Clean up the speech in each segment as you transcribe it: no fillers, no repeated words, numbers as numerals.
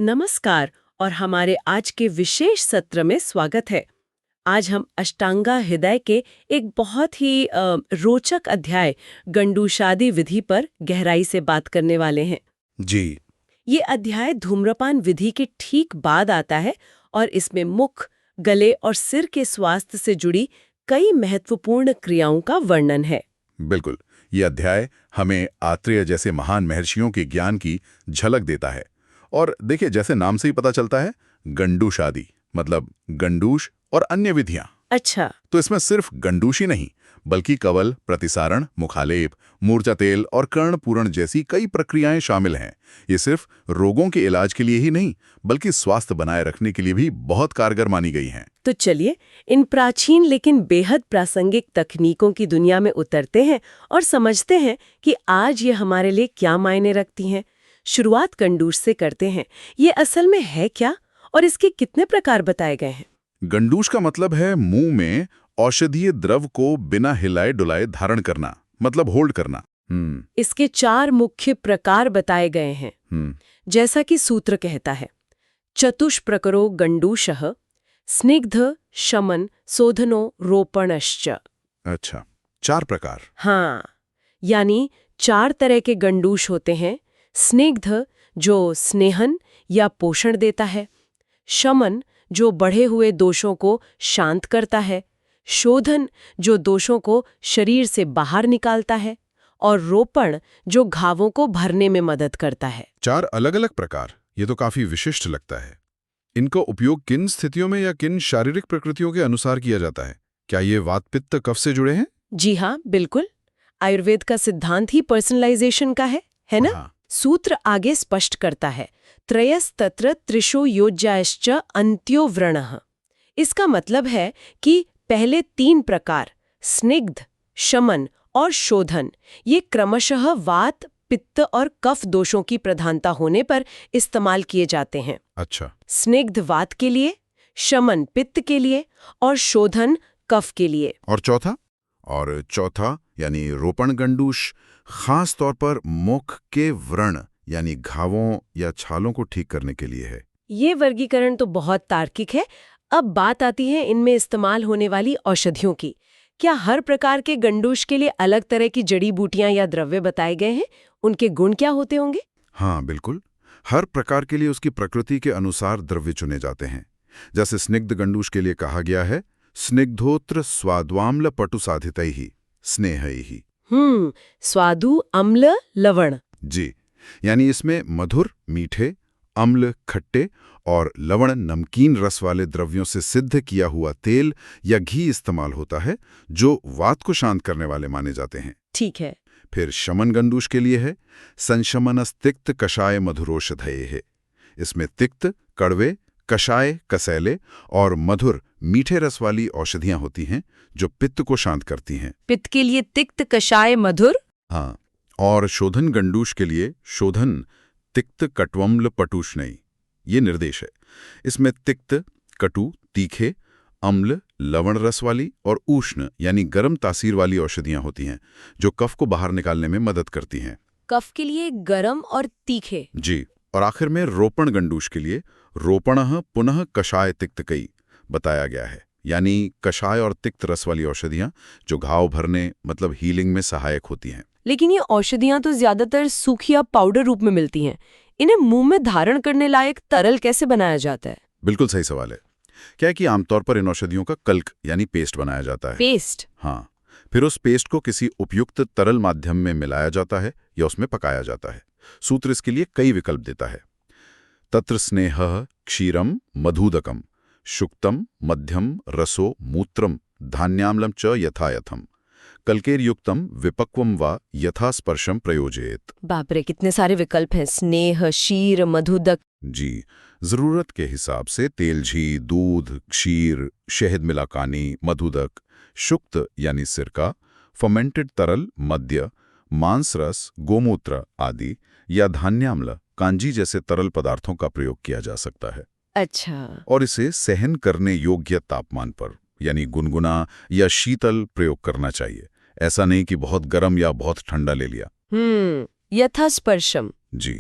नमस्कार और हमारे आज के विशेष सत्र में स्वागत है। आज हम अष्टांगा हृदय के एक बहुत ही रोचक अध्याय गंडूशादी विधि पर गहराई से बात करने वाले हैं। जी। ये अध्याय धूम्रपान विधि के ठीक बाद आता है और इसमें मुख, गले और सिर के स्वास्थ्य से जुड़ी कई महत्वपूर्ण क्रियाओं का वर्णन है। बिल्कुल, ये अध्याय हमें आत्रेय जैसे महान महर्षियों के ज्ञान की झलक देता है। और देखिए, जैसे नाम से ही पता चलता है, गंडूशादी मतलब गंडूश और अन्य विधियां। अच्छा। तो इसमें सिर्फ गंडूशी नहीं, बल्कि कवल, प्रतिसारण, मुखालेप, मूर्छा तेल और कर्णपूरण जैसी कई प्रक्रियाएं शामिल हैं। ये सिर्फ रोगों के इलाज के लिए ही नहीं, बल्कि स्वास्थ्य बनाए रखने के लिए भी बहुत कारगर मानी गई हैं। तो चलिए इन प्राचीन लेकिन बेहद प्रासंगिक तकनीकों की दुनिया में उतरते हैं और समझते हैं कि आज ये हमारे लिए क्या मायने रखती हैं। शुरुआत गंडूश से करते हैं। ये असल में है क्या और इसके कितने प्रकार बताए गए हैं? गंडूश का मतलब है मुंह में औषधीय द्रव को बिना हिलाए डुलाए धारण करना, मतलब होल्ड करना। इसके 4 मुख्य प्रकार बताए गए हैं। जैसा कि सूत्र कहता है, चतुष्प्रकरो गंडूशः स्निग्ध शमन शोधनो रोपणश्च। अच्छा, 4 प्रकार। हाँ, यानी 4 तरह के गंडूश होते हैं। स्निग्ध जो स्नेहन या पोषण देता है, शमन जो बढ़े हुए दोषों को शांत करता है, शोधन जो दोषों को शरीर से बाहर निकालता है, और रोपण जो घावों को भरने में मदद करता है। 4 अलग-अलग प्रकार, ये तो काफी विशिष्ट लगता है। इनका उपयोग किन स्थितियों में या किन शारीरिक प्रकृतियों के अनुसार किया जाता है? क्या ये वात पित्त कफ से जुड़े हैं? जी हाँ, बिल्कुल। आयुर्वेद का सिद्धांत ही पर्सनलाइजेशन का है ना? हाँ। सूत्र आगे स्पष्ट करता है, त्रयस्तत्र त्रिषु योज्याश्च अन्त्यो व्रणः। इसका मतलब है कि पहले 3 प्रकार स्निग्ध, शमन और शोधन, ये क्रमशः वात, पित्त और कफ दोषों की प्रधानता होने पर इस्तेमाल किए जाते हैं। अच्छा। स्निग्ध वात के लिए, शमन पित्त के लिए और शोधन कफ के लिए। और चौथा यानी रोपण गंडूश खास तौर पर मुख के व्रण यानी घावों या छालों को ठीक करने के लिए है। ये वर्गीकरण तो बहुत तार्किक है। अब बात आती है इनमें इस्तेमाल होने वाली औषधियों की। क्या हर प्रकार के गंडूश के लिए अलग तरह की जड़ी बूटियां या द्रव्य बताए गए हैं? उनके गुण क्या होते होंगे? हाँ, बिल्कुल। हर प्रकार के लिए उसकी प्रकृति के अनुसार द्रव्य चुने जाते हैं। जैसे स्निग्ध गंडूश के लिए कहा गया है, स्निग्धोत्र स्वाद्वाम्ल पटु साधितैः स्नेहैः। स्वादु, अम्ल, लवण। जी, यानी इसमें मधुर मीठे, अम्ल खट्टे और लवण नमकीन रस वाले द्रव्यों से सिद्ध किया हुआ तेल या घी इस्तेमाल होता है, जो वात को शांत करने वाले माने जाते हैं। ठीक है। फिर शमन गंडूश के लिए है संशमनस्तिक्त कषाय मधुरोषधये। इसमें तिक्त, कड़वे, कषाय, कसैले और मधुर मीठे रस वाली औषधियां होती हैं, जो पित्त को शांत करती हैं। पित्त के लिए तिक्त, कषाय, मधुर। हाँ, और शोधन गंडूश के लिए शोधन तिक्त कट्वम्ल पटुष्णई, ये निर्देश है। इसमें तिक्त, कटु, तीखे, अम्ल, लवण रस वाली और उष्ण यानी गर्म तासीर वाली औषधियां होती हैं, जो कफ को बाहर निकालने में मदद करती हैं। कफ के लिए गरम और तीखे। जी, और आखिर में रोपण गंडूश के लिए रोपणः पुनः कषाय तिक्तकई बताया गया है, यानी कषाय और तिक्त रस वाली औषधियां जो घाव भरने मतलब हीलिंग में सहायक होती हैं। लेकिन ये औषधियां तो ज्यादातर सूखी या पाउडर रूप में मिलती हैं। इन्हें मुंह में धारण करने लायक तरल कैसे बनाया जाता है? बिल्कुल सही सवाल है। क्या है कि आमतौर पर इन औषधियों का कल्क यानी पेस्ट बनाया जाता है। पेस्ट? हाँ, फिर उस पेस्ट को किसी उपयुक्त तरल माध्यम में मिलाया जाता है या उसमें पकाया जाता है। सूत्र इसके लिए कई विकल्प देता है। तत्र स्नेहः क्षीरम मधुदकम शुक्तम मध्यम रसो मूत्रम धान्याम्लम च यथायथम कल्केरयुक्तम विपक्वम वा यथा स्पर्शम प्रयोजयेत। बाप रे, कितने सारे विकल्प हैं। स्नेह, क्षीर, मधुदक। जी, जरूरत के हिसाब से तेल, घी, दूध, क्षीर, शहद मिलाकानी, मधुदक, शुक्त यानी सिरका, फर्मेंटेड तरल, मद्य, मांस रस, गोमूत्र आदि या धान्याम्ल, कांजी जैसे तरल पदार्थों का प्रयोग किया जा सकता है। अच्छा। और इसे सहन करने योग्य तापमान पर यानी गुनगुना या शीतल प्रयोग करना चाहिए। ऐसा नहीं कि बहुत गर्म या बहुत ठंडा ले लिया। यथास्पर्शम। जी।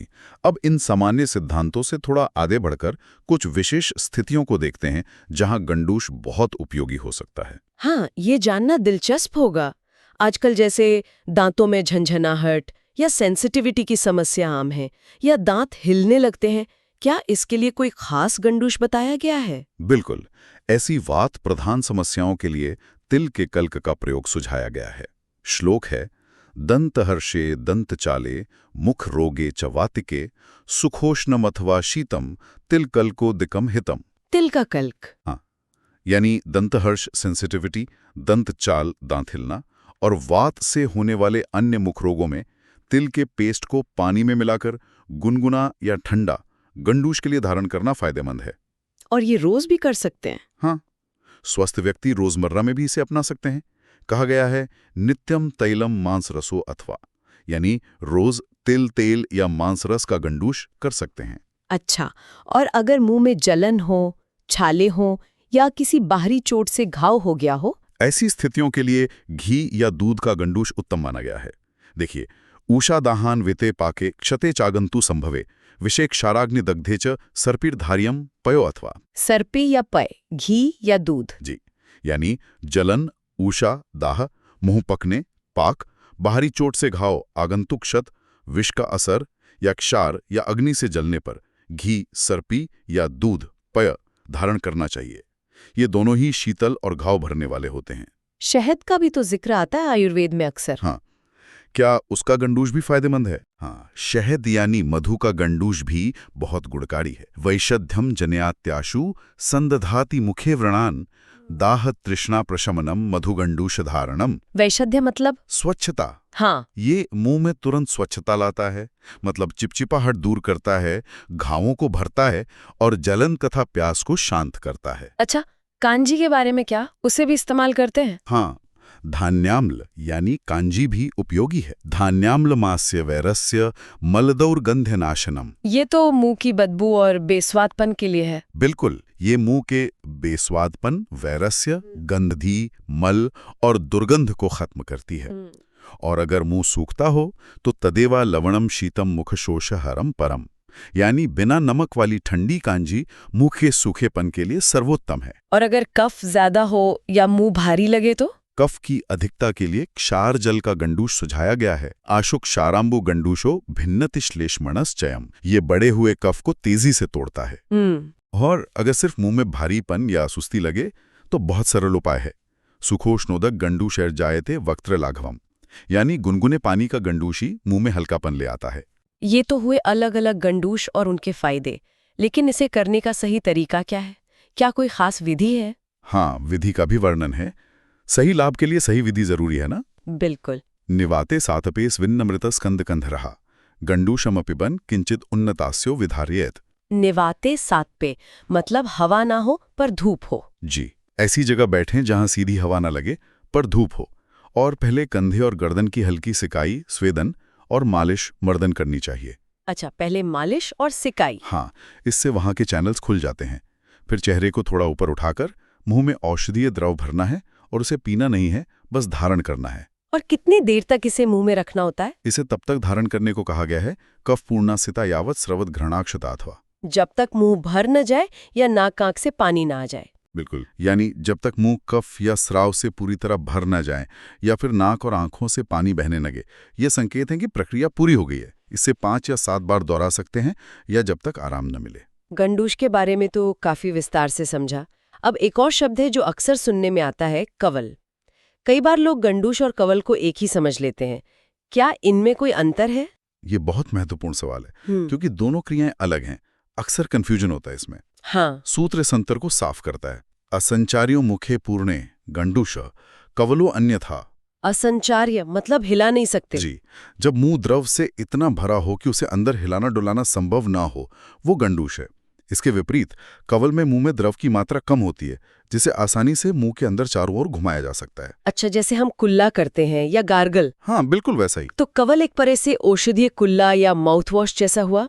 अब इन सामान्य सिद्धांतों से थोड़ा आगे बढ़कर कुछ विशेष स्थितियों को देखते हैं जहां गंडूश बहुत उपयोगी हो सकता है। हाँ, ये जानना दिलचस्प होगा। आजकल जैसे दांतों में झंझनाहट या सेंसिटिविटी की समस्या आम है, या दांत हिलने लगते हैं, क्या इसके लिए कोई खास गंडूश बताया गया है? बिल्कुल। ऐसी वात प्रधान समस्याओं के लिए तिल के कल्क का प्रयोग सुझाया गया है। श्लोक है, दंतहर्षे दंतचाले मुख रोगे च वातिके सुखोष्णम अथवा शीतम तिल कल्को दिकम हितम। तिल का कल्क। हाँ, यानी दंतहर्ष सेंसिटिविटी, दंत चाल दांत हिलना, और वात से होने वाले अन्य मुख रोगों में तिल के पेस्ट को पानी में मिलाकर गुनगुना या ठंडा गंडूश के लिए धारण करना फायदेमंद है। और ये रोज भी कर सकते हैं? हाँ, स्वस्थ व्यक्ति रोजमर्रा में भी इसे अपना सकते हैं। कहा गया है, नित्यम तैलम मांस रसो अथवा, यानी रोज तिल तेल या मांस रस का गंडूश कर सकते हैं। अच्छा, और अगर मुंह में जलन हो, छाले हो या किसी बाहरी चोट से घाव हो गया हो? ऐसी स्थितियों के लिए घी या दूध का गंडूश उत्तम माना गया है। देखिए, ऊषादाहान विते पाके क्षते चागंतु संभवे विषे क्षाराग्नि दग्धे च सर्पीर्धार्यम पयो अथवा। सर्पे या पय, घी या दूध। जी, यानी जलन, ऊषा, दाह, मुंह पकने, पाक, बाहरी चोट से घाव, आगंतुक क्षत, विष का असर या क्षार या अग्नि से जलने पर घी, सर्पी या दूध, पय धारण करना चाहिए। ये दोनों ही शीतल और घाव भरने वाले होते हैं। शहद का भी तो जिक्र आता है आयुर्वेद में अक्सर। हाँ, क्या उसका गंडूश भी फायदेमंद है? हाँ, शहद यानी मधु का गंडूश भी बहुत गुणकारी है। वैषध्यम जन्यात्याशु संदधाति मुखे व्रणान दाह तृष्णा प्रशमनम मधुगंडूश धारणम। वैषध्य मतलब? स्वच्छता। हाँ, ये मुंह में तुरंत स्वच्छता लाता है, मतलब चिपचिपाहट दूर करता है, घावों को भरता है और जलन तथा प्यास को शांत करता है। अच्छा, कांजी के बारे में क्या? उसे भी इस्तेमाल करते हैं? हाँ, धान्याम्ल यानी कांजी भी उपयोगी है। धान्याम्ल मास्य वैरस्य मलदौर्गंध्य नाशनम। ये तो मुंह की बदबू और बेस्वादपन के लिए है। बिल्कुल, ये मुंह के बेस्वादपन, वैरस्य, गंधि, मल और दुर्गंध को खत्म करती है। और अगर मुंह सूखता हो तो तदेवा लवणम शीतम मुखशोष हरम परम, यानी बिना नमक वाली ठंडी कांजी मुंह के सूखेपन के लिए सर्वोत्तम है। और अगर कफ ज्यादा हो या मुंह भारी लगे तो? कफ की अधिकता के लिए क्षार जल का गंडूश सुझाया गया है। आशु क्षाराम्बु गंडूशो भिन्नतिश्लेषमणस चयम। ये बड़े हुए कफ को तेजी से तोड़ता है। और अगर सिर्फ मुंह में भारीपन या सुस्ती लगे तो बहुत सरल उपाय है। सुखोष्णोदक गंडूशैर जायते वक्त्र लाघवम, यानी गुनगुने पानी का गंडूशी मुंह में हल्कापन ले आता है। ये तो हुए अलग अलग गंडूश और उनके फायदे, लेकिन इसे करने का सही तरीका क्या है? क्या कोई खास विधि है? हाँ, विधि का भी वर्णन है। सही लाभ के लिए सही विधि जरूरी है ना? बिल्कुल। निवाते सातपे स्विन्नमृत स्कंदकंधरहा गंडूशमपिबन किंचित उन्नतास्यो विधार्येत। निवाते सात पे मतलब हवा ना हो पर धूप हो। जी, ऐसी जगह बैठें जहां सीधी हवा ना लगे पर धूप हो, और पहले कंधे और गर्दन की हल्की सिकाई, स्वेदन और मालिश मर्दन करनी चाहिए। अच्छा, पहले मालिश और सिकाई। हाँ, इससे वहां के चैनल्स खुल जाते हैं। फिर चेहरे को थोड़ा ऊपर उठाकर मुंह में औषधीय द्रव भरना है और उसे पीना नहीं है, बस धारण करना है। और कितनी देर तक इसे मुंह में रखना होता है? इसे तब तक धारण करने को कहा गया है कफ पूर्णासिता यावत स्रवत घृणाक्षता अथवा। जब तक मुंह भर न जाए या नाक आंख से पानी ना आ जाए। बिल्कुल, यानी जब तक मुंह कफ या स्राव से पूरी तरह भर न जाए या फिर नाक और आंखों से पानी बहने लगे, ये संकेत है कि प्रक्रिया पूरी हो गई है। इसे 5 या 7 बार दोहरा सकते हैं या जब तक आराम न मिले। गंडूश के बारे में तो काफी विस्तार से समझा। अब एक और शब्द है जो अक्सर सुनने में आता है, कवल। कई बार लोग गंडूश और कवल को एक ही समझ लेते हैं। क्या इनमें कोई अंतर है? ये बहुत महत्वपूर्ण सवाल है, क्योंकि दोनों क्रियाएं अलग हैं। अक्सर कंफ्यूजन होता है इसमें। हाँ, सूत्र संतर को साफ करता है। असंचार्यो मुखे पूर्णे गंडूश कवलो अन्यथा। असंचार्य मतलब हिला नहीं सकते। जी, जब मुंह द्रव से इतना भरा हो कि उसे अंदर हिलाना डुलाना संभव ना हो, वो गंडूश है। इसके विपरीत कवल में मुंह में द्रव की मात्रा कम होती है, जिसे आसानी से मुंह के अंदर चारों ओर घुमाया जा सकता है। अच्छा, जैसे हम कुल्ला करते हैं या गार्गल। हाँ, बिल्कुल वैसा ही। तो कवल एक तरह से औषधीय कुल्ला या माउथवॉश जैसा हुआ।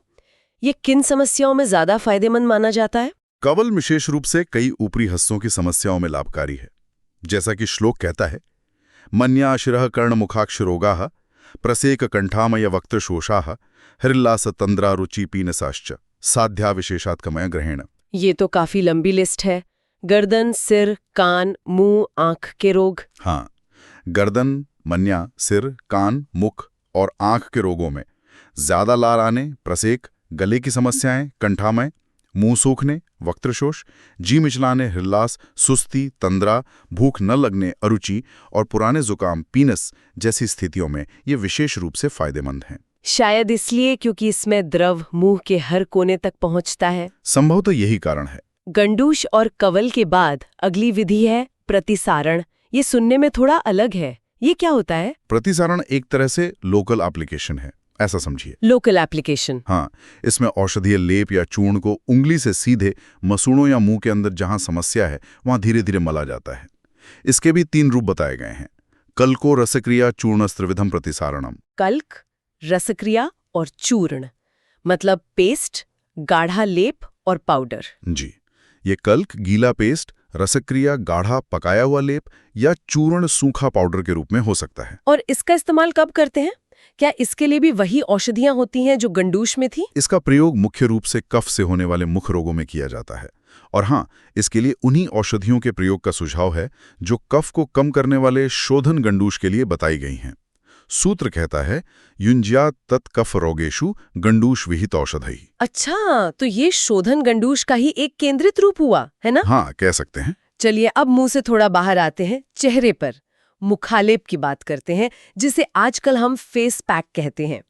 ये किन समस्याओं में ज्यादा फायदेमंद माना जाता है? कवल विशेष रूप से कई ऊपरी हिस्सों की समस्याओं में लाभकारी है। जैसा कि श्लोक कहता है, मन्या शिरः कर्ण मुखाक्ष रोगाः प्रसेक कंठामय वक्त्रशोषाः हृल्लास तंद्रा रुचि पीनसाश्च साध्या विशेषात्कमय ग्रहेण। ये तो काफी लंबी लिस्ट है। गर्दन, सिर, कान, मुंह, आंख के रोग। हाँ, गर्दन, मन्या, सिर, कान, मुख और आंख के रोगों में ज्यादा लार आने, प्रसेक, गले की समस्याएं, कंठामय, मुंह सूखने, वक्त्रशोष, जी मिचलाने, हृल्लास, सुस्ती, तंद्रा, भूख न लगने, अरुचि और पुराने जुकाम, पीनस जैसी स्थितियों में ये विशेष रूप से फायदेमंद हैं। शायद इसलिए क्योंकि इसमें द्रव मुंह के हर कोने तक पहुंचता है। संभवतः यही कारण है। गंडूश और कवल के बाद अगली विधि है प्रतिसारण। ये सुनने में थोड़ा अलग है। ये क्या होता है? प्रतिसारण एक तरह से लोकल एप्लीकेशन है, ऐसा समझिए। Local application. हाँ, इसमें औषधीय लेप या चूर्ण को उंगली से सीधे मसूड़ों या मुंह के अंदर जहां समस्या है वहां धीरे धीरे मला जाता है। इसके भी 3 रूप बताए गए हैं। कल्को रसक्रिया चूर्णस्त्रविधम प्रतिसारणम। कल्क, रसक्रिया और चूर्ण, मतलब पेस्ट, गाढ़ा लेप और पाउडर। जी, ये कल्क गीला पेस्ट, रसक्रिया गाढ़ा पकाया हुआ लेप या चूर्ण सूखा पाउडर के रूप में हो सकता है। और इसका इस्तेमाल कब करते हैं? क्या इसके लिए भी वही औषधियां होती हैं जो गंडूश में थी? इसका प्रयोग मुख्य रूप से कफ से होने वाले मुख रोगों में किया जाता है। और हाँ, इसके लिए उन्हीं औषधियों के प्रयोग का सुझाव है जो कफ को कम करने वाले शोधन गंडूश के लिए बताई गई हैं। सूत्र कहता है युंज्यात तत्कफ रोगेषु गंडूश विहित औषधि। अच्छा, तो ये शोधन गंडूश का ही एक केंद्रित रूप हुआ है ना? हाँ, कह सकते हैं। चलिए अब मुंह से थोड़ा बाहर आते हैं, चेहरे पर मुखालेप की बात करते हैं, जिसे आजकल हम फेस पैक कहते हैं।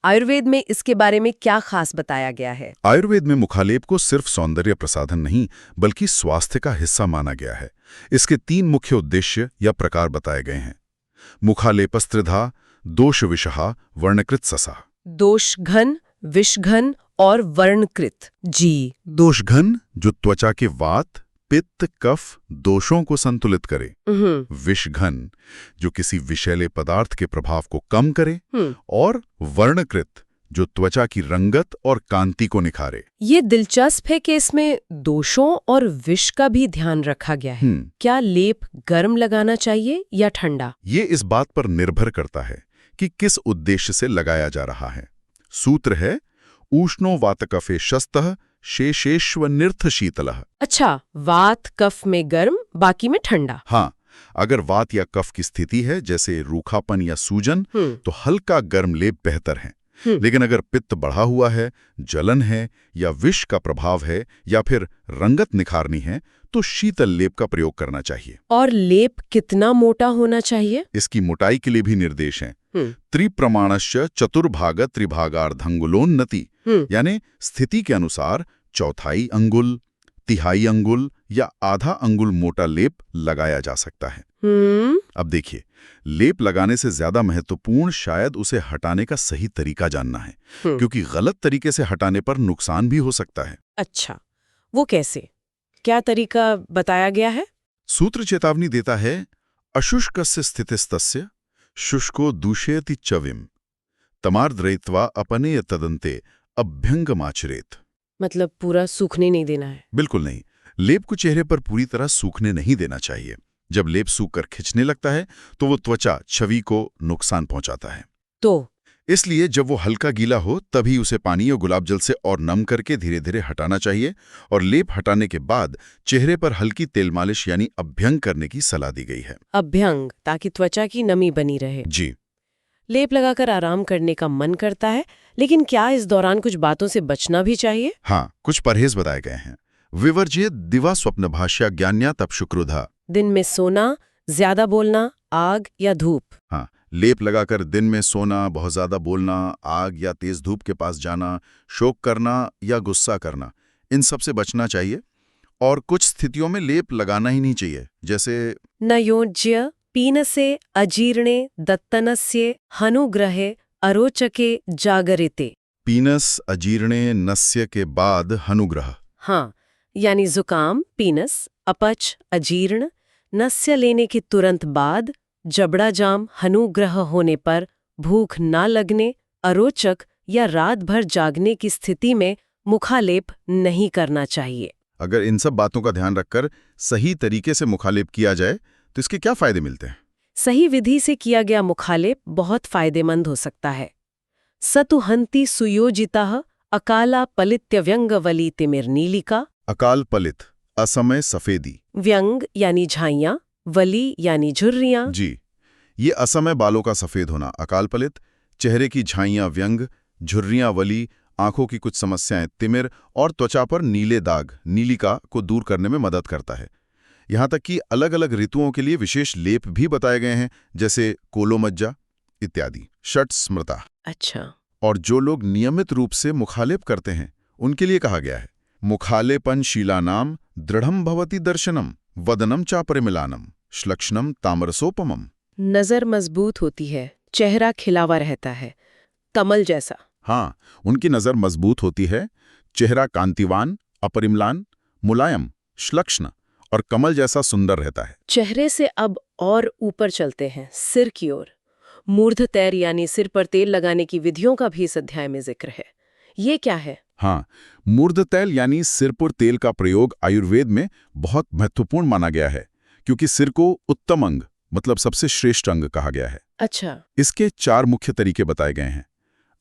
आयुर्वेद में इसके बारे में क्या खास बताया गया है? आयुर्वेद में मुखालेप को सिर्फ सौंदर्य प्रसाधन नहीं बल्कि स्वास्थ्य का हिस्सा माना गया है। इसके 3 मुख्य उद्देश्य या प्रकार बताए गए हैं। मुखालेपस्त्रिधा, दोष विषहा, वर्णकृत ससा। दोष घन, विष घन और वर्णकृत। जी, दोष घन जो त्वचा के वात, पित्त, कफ दोषों को संतुलित करे। विष घन जो किसी विषैले पदार्थ के प्रभाव को कम करे। और वर्णकृत जो त्वचा की रंगत और कांति को निखारे। ये दिलचस्प है कि इसमें दोषों और विष का भी ध्यान रखा गया है। क्या लेप गर्म लगाना चाहिए या ठंडा? ये इस बात पर निर्भर करता है कि किस उद्देश्य से लगाया जा रहा है। सूत्र है ऊष्णो वातकफे शस्तः शेषेष्वनिर्थ शीतलः। अच्छा, वात कफ में गर्म, बाकी में ठंडा। हाँ, अगर वात या कफ की स्थिति है जैसे रूखापन या सूजन तो हल्का गर्म लेप बेहतर है। लेकिन अगर पित्त बढ़ा हुआ है, जलन है या विष का प्रभाव है या फिर रंगत निखारनी है तो शीतल लेप का प्रयोग करना चाहिए। और लेप कितना मोटा होना चाहिए? इसकी मोटाई के लिए भी निर्देश हैं। त्रिप्रमाणस्य चतुर्भाग त्रिभागार्धंगुलोन्नति, यानी स्थिति के अनुसार 1/4 अंगुल, 1/3 अंगुल या आधा अंगुल मोटा लेप लगाया जा सकता है। अब देखिए, लेप लगाने से ज्यादा महत्वपूर्ण शायद उसे हटाने का सही तरीका जानना है, क्योंकि गलत तरीके से हटाने पर नुकसान भी हो सकता है। अच्छा, वो कैसे? क्या तरीका बताया गया है? सूत्र चेतावनी देता है अशुष्कस्य स्थितिस्तस्य शुष्को दूषयति चविम तमार्द्रयित्वा अपनेय तदन्ते अभ्यंगमाचरेत। मतलब पूरा सूखने नहीं देना है? बिल्कुल नहीं। लेप को चेहरे पर पूरी तरह सूखने नहीं देना चाहिए। जब लेप सूखकर खिंचने लगता है तो वो त्वचा छवि को नुकसान पहुंचाता है। तो इसलिए जब वो हल्का गीला हो तभी उसे पानी या गुलाब जल से और नम करके धीरे धीरे हटाना चाहिए। और लेप हटाने के बाद चेहरे पर हल्की तेल मालिश यानी अभ्यंग करने की सलाह दी गई है। अभ्यंग, ताकि त्वचा की नमी बनी रहे। जी। लेप लगाकर आराम करने का मन करता है, लेकिन क्या इस दौरान कुछ बातों से बचना भी चाहिए? हाँ, कुछ परहेज बताए गए हैं। विवर्जित दिवा स्वप्न भाष्या ज्ञान्या तप शुक्रुधा। दिन में सोना, ज्यादा बोलना, आग या धूप। हाँ, लेप लगाकर दिन में सोना, बहुत ज्यादा बोलना, आग या तेज धूप के पास जाना, शोक करना या गुस्सा करना, इन सब से बचना चाहिए। और कुछ स्थितियों में लेप लगाना ही नहीं चाहिए, जैसे न योज्य पीनसे अजीर्णे दत्तनस्य हनुग्रहे अरोचके जागरिते। पीनस अजीर्णे नस्य के बाद हनुग्रह। हाँ, यानी जुकाम, पीनस, अपच, अजीर्ण, नस्य लेने के तुरंत बाद, जबड़ा जाम, हनुग्रह होने पर, भूख ना लगने, अरोचक या रात भर जागने की स्थिति में मुखालेप नहीं करना चाहिए। अगर इन सब बातों का ध्यान रखकर सही तरीके से मुखालेप किया जाए तो इसके क्या फायदे मिलते हैं? सही विधि से किया गया मुखालेप बहुत फायदेमंद हो सकता है। सतुहंति सुयोजितः अकाला पलित्य व्यंग वली तिमिर नीलिका। अकाल पलित, असमय सफेदी। व्यंग यानी झाइयां, वली यानी झुर्रियां। जी, ये असमय बालों का सफेद होना, अकाल पलित, चेहरे की झाइयां व्यंग, झुर्रियां वली, आंखों की कुछ समस्याएं तिमिर और त्वचा पर नीले दाग नीलिका को दूर करने में मदद करता है। यहाँ तक कि अलग अलग ऋतुओं के लिए विशेष लेप भी बताए गए हैं, जैसे कोलोमज्जा इत्यादि। षट स्मृता। अच्छा। और जो लोग नियमित रूप से मुखालेप करते हैं उनके लिए कहा गया है, मुखालेपन शीलानाम दृढ़म भवति दर्शनम वदनम चापरिमिलानम श्लक्ष्णम तामरसोपमम। नजर मजबूत होती है, चेहरा खिलावा रहता है, कमल जैसा। हाँ, उनकी नजर मजबूत होती है, चेहरा कांतिवान, अपरिम्लान, मुलायम, श्लक्ष्ण और कमल जैसा सुंदर रहता है। चेहरे से अब और ऊपर चलते हैं, सिर की ओर। मूर्धतैर यानी सिर पर तेल लगाने की विधियों का भी इस अध्याय में जिक्र है। ये क्या है? हाँ, मूर्धतैल यानी सिर पर तेल का प्रयोग आयुर्वेद में बहुत महत्वपूर्ण माना गया है, क्योंकि सिर को उत्तम अंग मतलब सबसे श्रेष्ठ अंग कहा गया है। अच्छा। इसके 4 मुख्य तरीके बताए गए हैं।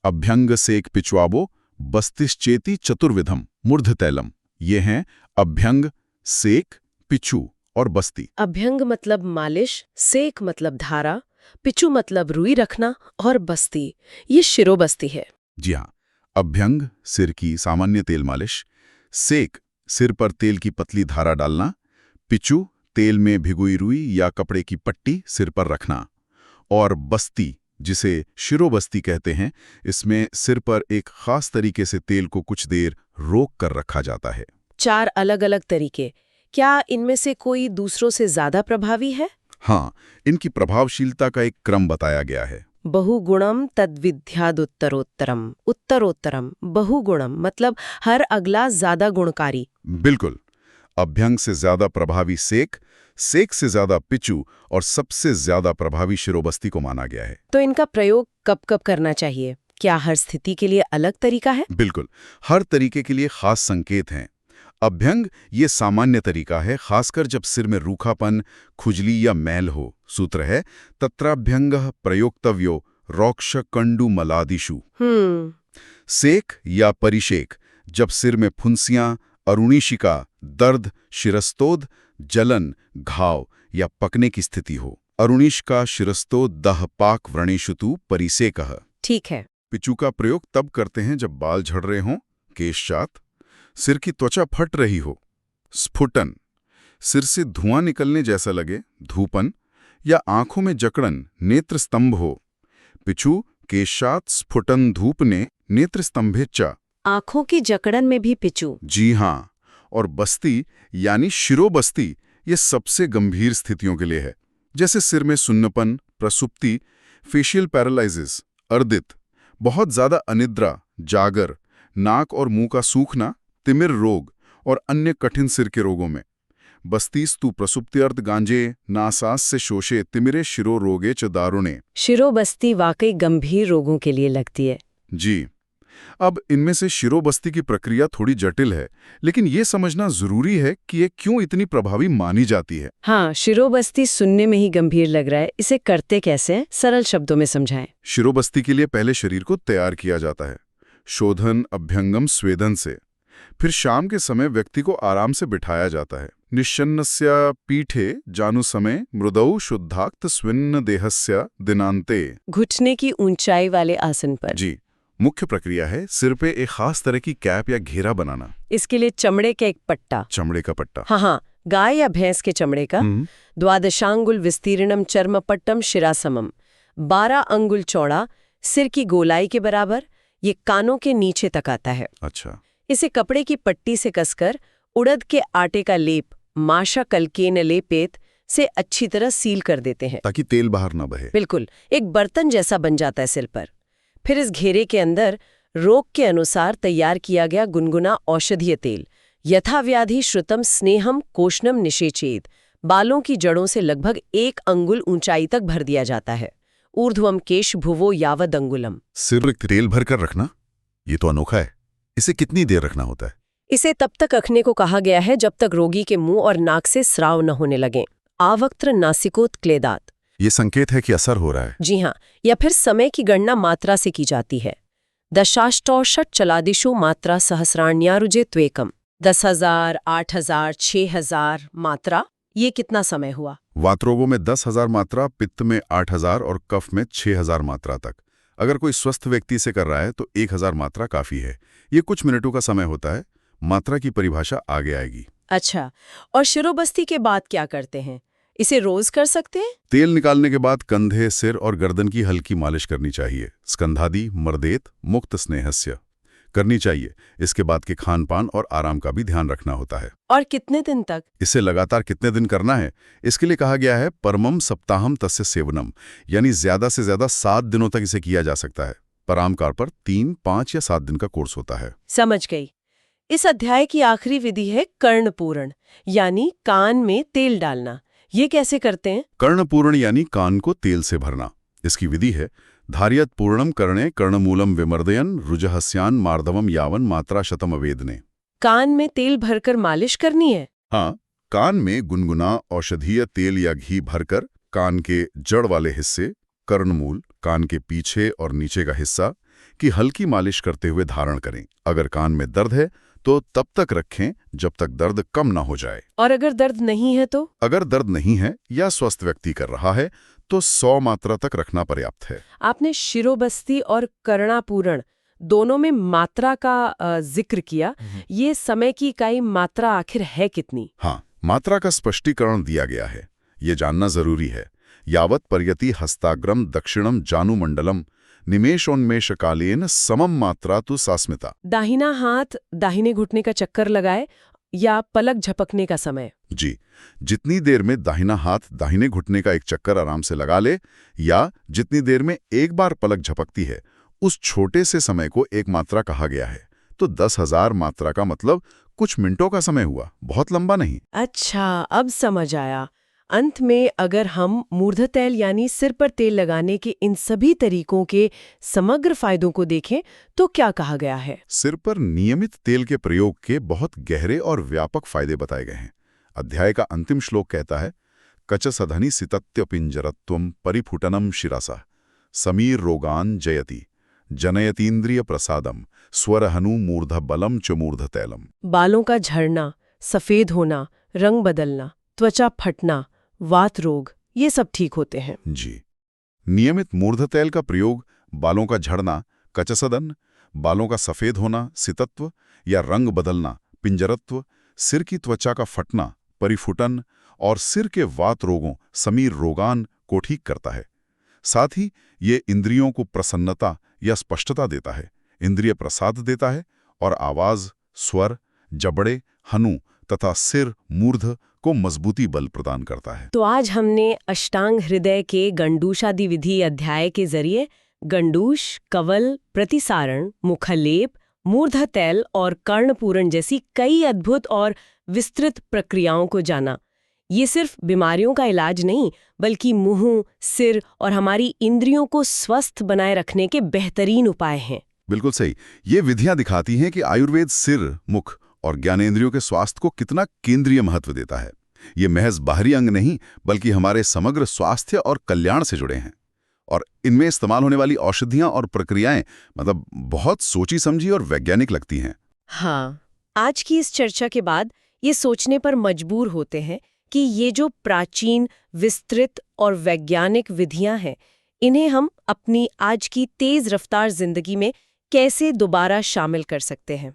अभ्यंग सेक पिछवाबो बस्तिश्चेति चतुर्विधम मूर्धतैलम। ये हैं अभ्यंग, सेक, पिछू और बस्ती। अभ्यंग मतलब मालिश, सेक मतलब धारा, पिछू मतलब रुई रखना और बस्ती ये शिरोबस्ती है। जी हाँ, अभ्यंग सिर की सामान्य तेल मालिश, सेक सिर पर तेल की पतली धारा डालना, पिछू तेल में भिगोई रुई या कपड़े की पट्टी सिर पर रखना, और बस्ती जिसे शिरोबस्ती कहते हैं, इसमें सिर पर एक खास तरीके से तेल को कुछ देर रोक कर रखा जाता है। 4 अलग-अलग तरीके, क्या इनमें से कोई दूसरों से ज्यादा प्रभावी है? हाँ, इनकी प्रभावशीलता का एक क्रम बताया गया है। बहुगुणम तद्विद्यादुत्तरोत्तरम। उत्तरोत्तरम, बहुगुणम मतलब हर अगला ज्यादा गुणकारी। बिल्कुल, अभ्यंग से ज्यादा प्रभावी सेक, सेक से ज्यादा पिचू और सबसे ज्यादा प्रभावी शिरोबस्ती को माना गया है। तो इनका प्रयोग कब कब करना चाहिए? क्या हर स्थिति के लिए अलग तरीका है? बिल्कुल, हर तरीके के लिए खास संकेत हैं। अभ्यंग ये सामान्य तरीका है, खासकर जब सिर में रूखापन, खुजली या मैल हो। सूत्र है तत्राभ्यंगः प्रयोक्तव्यो रौक्षकण्डुमलादिषु। सेक या परिषेक जब सिर में फुंसियां, अरुणिशिका, दर्द, शिरस्तोद, जलन, घाव या पकने की स्थिति हो। अरुणिशिका शिरस्तोद दह पाक व्रणेषुतु परिसेकः। ठीक है। पिचू का प्रयोग तब करते हैं जब बाल झड़ रहे हों, केशचात, सिर की त्वचा फट रही हो, स्फुटन, सिर से धुआं निकलने जैसा लगे, धूपन या आंखों में जकड़न, नेत्र स्तंभ हो। पिछू केशात स्फुटन धूपने नेत्र स्तंभेच्चा। आंखों की जकड़न में भी पिचू? जी हाँ, और बस्ती यानी शिरोबस्ती ये सबसे गंभीर स्थितियों के लिए है, जैसे सिर में सुन्नपन, प्रसुप्ति, फेशियल पैरालिसिस, अर्दित, बहुत ज्यादा अनिद्रा, जागर, नाक और मुंह का सूखना, तिमिर रोग और अन्य कठिन सिर के रोगों में। बस्तीस्तु प्रसुप्त्यर्थ गांजे नासास से शोषे तिमिरे शिरो रोगे च दारुणे। शिरोबस्ती वाकई गंभीर रोगों के लिए लगती है। जी, अब इनमें से शिरोबस्ती की प्रक्रिया थोड़ी जटिल है, लेकिन ये समझना जरूरी है कि ये क्यों इतनी प्रभावी मानी जाती है। हाँ, शिरोबस्ती सुनने में ही गंभीर लग रहा है, इसे करते कैसे हैं? सरल शब्दों में समझाएं। शिरोबस्ती के लिए पहले शरीर को तैयार किया जाता है, शोधन, अभ्यंगम, स्वेदन से। फिर शाम के समय व्यक्ति को आराम से बिठाया जाता है। निश्चन्नस्य पीठे जानु समय मृदौ शुद्धाक्त स्विन्न देहस्य दिनांते। घुटने की ऊंचाई वाले आसन पर। जी, मुख्य प्रक्रिया है सिर पे एक खास तरह की कैप या घेरा बनाना। इसके लिए चमड़े का एक पट्टा। चमड़े का पट्टा? हाँ, गाय या भैंस के चमड़े का। द्वादशांगुल विस्तीर्णम चर्मपट्टम शिरासमम, 12 अंगुल चौड़ा, सिर की गोलाई के बराबर, ये कानों के नीचे तक आता है। अच्छा। इसे कपड़े की पट्टी से कसकर उड़द के आटे का लेप, माशा कलकेन लेपेत से अच्छी तरह सील कर देते हैं, ताकि तेल बाहर ना बहे। बिल्कुल, एक बर्तन जैसा बन जाता है सिर पर। फिर इस घेरे के अंदर रोग के अनुसार तैयार किया गया गुनगुना औषधीय तेल, यथाव्याधि श्रुतम स्नेहम कोष्णम निषेचेत, बालों की जड़ों से लगभग 1 अंगुल ऊंचाई तक भर दिया जाता है। ऊर्ध्वम केश भुवो यावद अंगुलम। सिर में तेल भर कर रखना, ये तो अनोखा है। इसे कितनी देर रखना होता है? इसे तब तक रखने को कहा गया है जब तक रोगी के मुंह और नाक से स्राव न होने लगे। आवक्त्र नासिकोत्क्लेदात, ये संकेत है कि असर हो रहा है। जी हाँ, या फिर समय की गणना मात्रा से की जाती है। दशाष्टौषट चलादिषु मात्रा सहस्राण्यारुजे त्वेकम। 10,000, 8,000, 6,000 मात्रा, ये कितना समय हुआ? वातरोगों में 10,000 मात्रा, पित्त में 8,000 और कफ में 6,000 मात्रा तक। अगर कोई स्वस्थ व्यक्ति से कर रहा है तो 1,000 मात्रा काफी है। ये कुछ मिनटों का समय होता है। मात्रा की परिभाषा आगे आएगी। अच्छा, और शिरोबस्ती के बाद क्या करते हैं? इसे रोज कर सकते हैं? तेल निकालने के बाद कंधे, सिर और गर्दन की हल्की मालिश करनी चाहिए। स्कंधादि मर्देत मुक्त स्नेहस्य करनी चाहिए। इसके बाद के खान पान और आराम का भी ध्यान रखना होता है। और कितने दिन तक? इसे लगातार कितने दिन करना है, इसके लिए कहा गया है परमम सप्ताहम तस्य सेवनम, यानी ज्यादा से ज्यादा 7 दिनों तक इसे किया जा सकता है। पर आमतौर पर 3, 5 या 7 दिन का कोर्स होता है। समझ गई। इस अध्याय की आखिरी विधि है कर्णपूरण, यानी कान में तेल डालना। ये कैसे करते हैं? कर्णपूर्ण यानी कान को तेल से भरना। इसकी विधि है धार्यत पूर्णम कर्णे कर्णमूलम विमर्दयन रुजहस्यान मार्दवम यावन मात्रा शतम अवेदने। कान में तेल भरकर मालिश करनी है? हाँ, कान में गुनगुना औषधीय तेल या घी भरकर कान के जड़ वाले हिस्से, कर्णमूल, कान के पीछे और नीचे का हिस्सा की हल्की मालिश करते हुए धारण करें। अगर कान में दर्द है तो तब तक रखें जब तक दर्द कम ना हो जाए। और अगर दर्द नहीं है तो? अगर दर्द नहीं है या स्वस्थ व्यक्ति कर रहा है तो 100 मात्रा तक रखना पर्याप्त है। आपने शिरोबस्ती और कर्णापूरण दोनों में मात्रा का जिक्र किया। ये समय की इकाई मात्रा आखिर है कितनी? हाँ, मात्रा का स्पष्टीकरण दिया गया है। ये जानना जरूरी है। यावत पर्यति हस्ताग्रम दक्षिणम जानुमंडलम निमेशोन्मेष कालेन समम मात्रा तु सास्मिता। दाहिना हाथ दाहिने घुटने का चक्कर लगाए या पलक झपकने का समय? जी, जितनी देर में दाहिना हाथ दाहिने घुटने का एक चक्कर आराम से लगा ले या जितनी देर में एक बार पलक झपकती है, उस छोटे से समय को एक मात्रा कहा गया है। तो 10,000 मात्रा का मतलब कुछ मिनटों का समय हुआ, बहुत लंबा नहीं। अच्छा, अब समझ आया। अंत में अगर हम मूर्ध तैल यानी सिर पर तेल लगाने के इन सभी तरीकों के समग्र फायदों को देखें तो क्या कहा गया है? सिर पर नियमित तेल के प्रयोग के बहुत गहरे और व्यापक फायदे बताए गए हैं। अध्याय का अंतिम श्लोक कहता है कचसधनि सितत्य पिंजरत्वम परिफुटनम शिरसा समीर रोगान जयति जनयतीन्द्रिय प्रसादम स्वरहनु मूर्ध बलम च मूर्ध तैलम। बालों का झड़ना, सफेद होना, रंग बदलना, त्वचा फटना, वात रोग, ये सब ठीक होते हैं। जी, नियमित मूर्ध तैल का प्रयोग बालों का झड़ना, कचसदन, बालों का सफेद होना, सितत्व या रंग बदलना, पिंजरत्व, सिर की त्वचा का फटना, परिफुटन और सिर के वात रोगों, समीर रोगान को ठीक करता है। साथ ही ये इंद्रियों को प्रसन्नता या स्पष्टता देता है, इंद्रिय प्रसाद देता है और आवाज, स्वर, जबड़े, हनु तथा सिर, मूर्ध को मजबूती बल प्रदान करता है। तो आज हमने अष्टांग हृदय के गंडूशादि विधि अध्याय के जरिए गंडूश, कवल, प्रतिसारण, मुखलेप, मूर्ध तैल और कर्णपूरण जैसी कई अद्भुत और विस्तृत प्रक्रियाओं को जाना। ये सिर्फ बीमारियों का इलाज नहीं, बल्कि मुंह, सिर और हमारी इंद्रियों को स्वस्थ बनाए रखने के बेहतरीन उपाय हैं। बिल्कुल सही। ये विधियां दिखाती हैं कि आयुर्वेद सिर, मुख और ज्ञानेंद्रियों के स्वास्थ्य को कितना केंद्रीय महत्व देता है। ये महज बाहरी अंग नहीं, बल्कि हमारे समग्र स्वास्थ्य और कल्याण से जुड़े हैं। और इनमें इस्तेमाल होने वाली औषधियां और प्रक्रियाएं बहुत सोची समझी और वैज्ञानिक लगती हैं। हाँ, आज की इस चर्चा के बाद ये सोचने पर मजबूर होते हैं कि ये जो प्राचीन, विस्तृत और वैज्ञानिक विधियां हैं, इन्हें हम अपनी आज की तेज रफ्तार जिंदगी में कैसे दोबारा शामिल कर सकते हैं।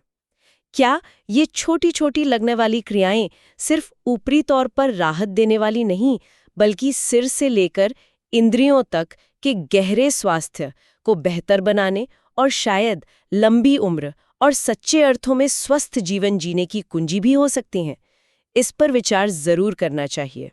क्या ये छोटी छोटी लगने वाली क्रियाएं सिर्फ ऊपरी तौर पर राहत देने वाली नहीं, बल्कि सिर से लेकर इंद्रियों तक के गहरे स्वास्थ्य को बेहतर बनाने और शायद लंबी उम्र और सच्चे अर्थों में स्वस्थ जीवन जीने की कुंजी भी हो सकती हैं? इस पर विचार जरूर करना चाहिए।